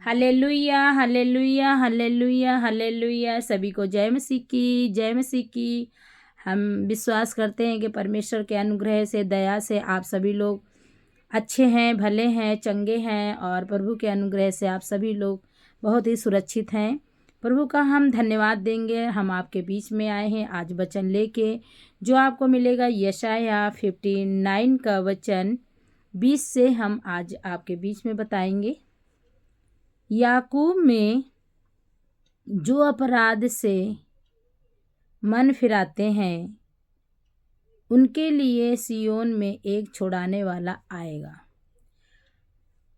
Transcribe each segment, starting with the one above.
Hallelujah hallelujah hallelujah hallelujah. सभी को जय मसीह की, जय मसीह की। हम विश्वास करते हैं कि परमेश्वर के अनुग्रह से, दया से आप सभी लोग अच्छे हैं, भले हैं, चंगे हैं और प्रभु के अनुग्रह से आप सभी लोग बहुत ही सुरक्षित हैं। प्रभु का हम धन्यवाद देंगे। हम आपके बीच में आए हैं आज वचन लेके, जो आपको मिलेगा यशाया 59 का वचन 20 से हम आज आपके बीच में बताएंगे। याकूब में जो अपराध से मन फिराते हैं, उनके लिए सियोन में एक छुड़ाने वाला आएगा।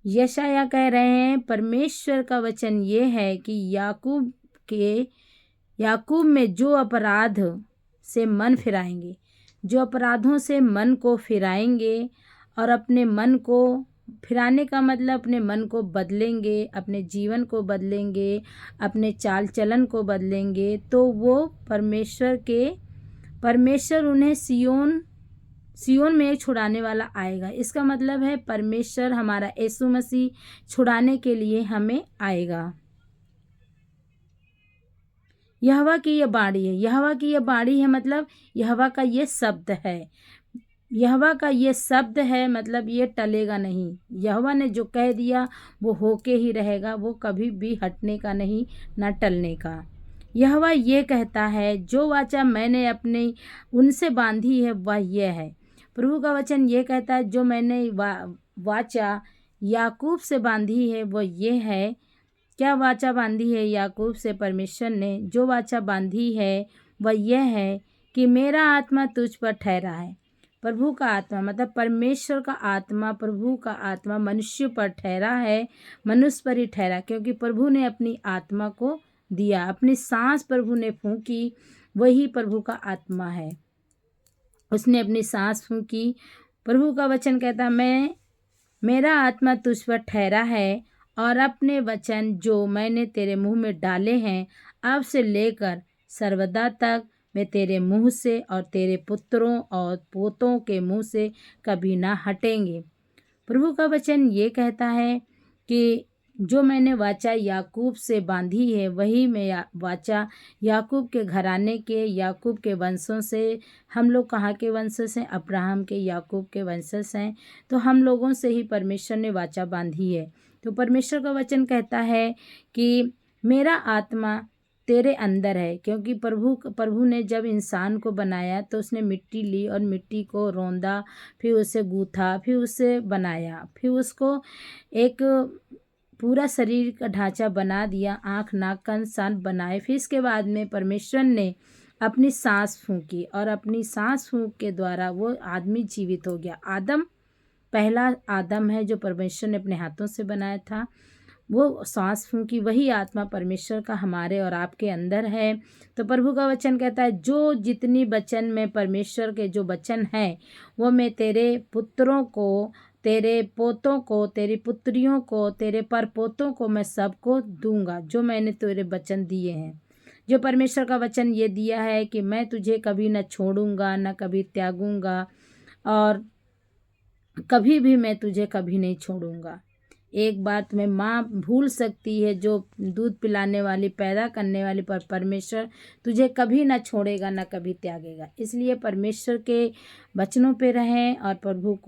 यशाया कह रहे हैं, परमेश्वर का वचन ये है कि याकूब में जो अपराध से मन फिराएंगे, जो अपराधों से मन को फिराएंगे और अपने मन को फिराने का मतलब अपने मन को बदलेंगे, अपने जीवन को बदलेंगे, अपने चाल चलन को बदलेंगे, तो वो परमेश्वर उन्हें सियोन में एक छुड़ाने वाला आएगा। इसका मतलब है परमेश्वर हमारा यीशु मसीह छुड़ाने के लिए हमें आएगा। यहोवा की यह बाणी है, यहोवा की यह बाणी है मतलब यहोवा का ये शब्द है। यहोवा का ये शब्द है मतलब ये टलेगा नहीं। यहोवा ने जो कह दिया वो होके ही रहेगा, वो कभी भी हटने का नहीं, ना टलने का। यहोवा ये कहता है, जो वाचा मैंने अपने उनसे बांधी है वह ये है। प्रभु का वचन ये कहता है, जो मैंने वाचा याकूब से बांधी है वो ये है। क्या वाचा बांधी है याकूब से परमेश्वर ने? जो वाचा बांधी है वह यह है कि मेरा आत्मा तुझ पर ठहरा है। प्रभु का आत्मा मतलब परमेश्वर का आत्मा, प्रभु का आत्मा मनुष्य पर ठहरा है, मनुष्य पर ही ठहरा, क्योंकि प्रभु ने अपनी आत्मा को दिया, अपनी सांस प्रभु ने फूंकी, वही प्रभु का आत्मा है। उसने अपनी सांस फूंकी। प्रभु का वचन कहता, मेरा आत्मा तुझ पर ठहरा है और अपने वचन जो मैंने तेरे मुंह में डाले हैं, अब से लेकर सर्वदा तक मैं तेरे मुंह से और तेरे पुत्रों और पोतों के मुंह से कभी ना हटेंगे। प्रभु का वचन ये कहता है कि जो मैंने वाचा याकूब से बांधी है, वही मैं वाचा याकूब के घराने के, याकूब के वंशों से। हम लोग कहाँ के वंशज हैं? अब्राहम के, याकूब के वंशज हैं। तो हम लोगों से ही परमेश्वर ने वाचा बांधी है। तो परमेश्वर का वचन कहता है कि मेरा आत्मा तेरे अंदर है, क्योंकि प्रभु ने जब इंसान को बनाया तो उसने मिट्टी ली और मिट्टी को रौंदा, फिर उसे गूथा, फिर उसे बनाया, फिर उसको एक पूरा शरीर का ढांचा बना दिया, आँख नाक कान कान बनाए। फिर इसके बाद में परमेश्वर ने अपनी सांस फूंकी और अपनी सांस फूंक के द्वारा वो आदमी जीवित हो गया। आदम पहला आदम है जो परमेश्वर ने अपने हाथों से बनाया था। वो सांस फूंकी, वही आत्मा परमेश्वर का हमारे और आपके अंदर है। तो प्रभु का वचन कहता है, जो जितनी वचन में परमेश्वर के जो वचन हैं, वो मैं तेरे पुत्रों को, तेरे पोतों को, तेरी पुत्रियों को, तेरे परपोतों को मैं सबको दूंगा, जो मैंने तेरे वचन दिए हैं। जो परमेश्वर का वचन ये दिया है कि मैं तुझे कभी न छोड़ूंगा, न कभी त्यागूंगा, और कभी भी मैं तुझे कभी नहीं छोड़ूंगा। एक बार तुम्हें माँ भूल सकती है, जो दूध पिलाने वाली, पैदा करने वाली, पर परमेश्वर तुझे कभी ना छोड़ेगा, ना कभी त्यागेगा। इसलिए परमेश्वर के वचनों पे रहें और प्रभु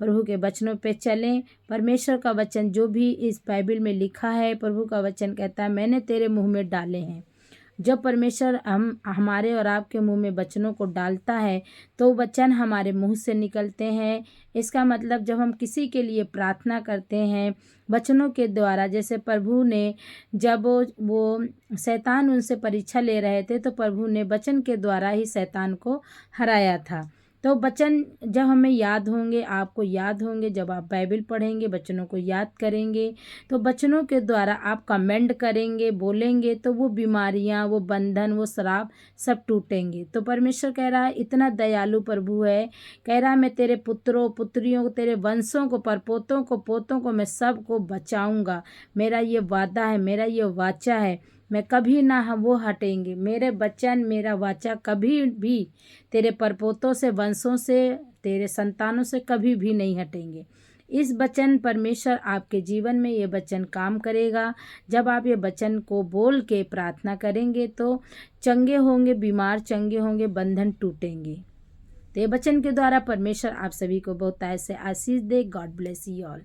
के वचनों पे चलें। परमेश्वर का वचन जो भी इस बाइबल में लिखा है, प्रभु का वचन कहता है, मैंने तेरे मुंह में डाले हैं। जब परमेश्वर हमारे और आपके मुंह में वचनों को डालता है तो वचन हमारे मुंह से निकलते हैं। इसका मतलब जब हम किसी के लिए प्रार्थना करते हैं वचनों के द्वारा, जैसे प्रभु ने जब वो शैतान उनसे परीक्षा ले रहे थे तो प्रभु ने वचन के द्वारा ही शैतान को हराया था। तो वचन जब हमें याद होंगे, आपको याद होंगे, जब आप बाइबल पढ़ेंगे, वचनों को याद करेंगे, तो वचनों के द्वारा आप कमेंट करेंगे, बोलेंगे, तो वो बीमारियां, वो बंधन, वो श्राप सब टूटेंगे। तो परमेश्वर कह रहा है, इतना दयालु प्रभु है, कह रहा है मैं तेरे पुत्रों पुत्रियों को, तेरे वंशों को, परपोतों को, पोतों को मैं सबको बचाऊंगा। मेरा ये वादा है, मेरा ये वाचा है, मैं कभी ना वो हटेंगे। मेरे वचन, मेरा वाचा कभी भी तेरे परपोतों से, वंशों से, तेरे संतानों से कभी भी नहीं हटेंगे। इस वचन परमेश्वर आपके जीवन में ये वचन काम करेगा। जब आप ये वचन को बोल के प्रार्थना करेंगे तो चंगे होंगे, बीमार चंगे होंगे, बंधन टूटेंगे। तो ये वचन के द्वारा परमेश्वर आप सभी को बहुत से आशीष दे। God bless you all.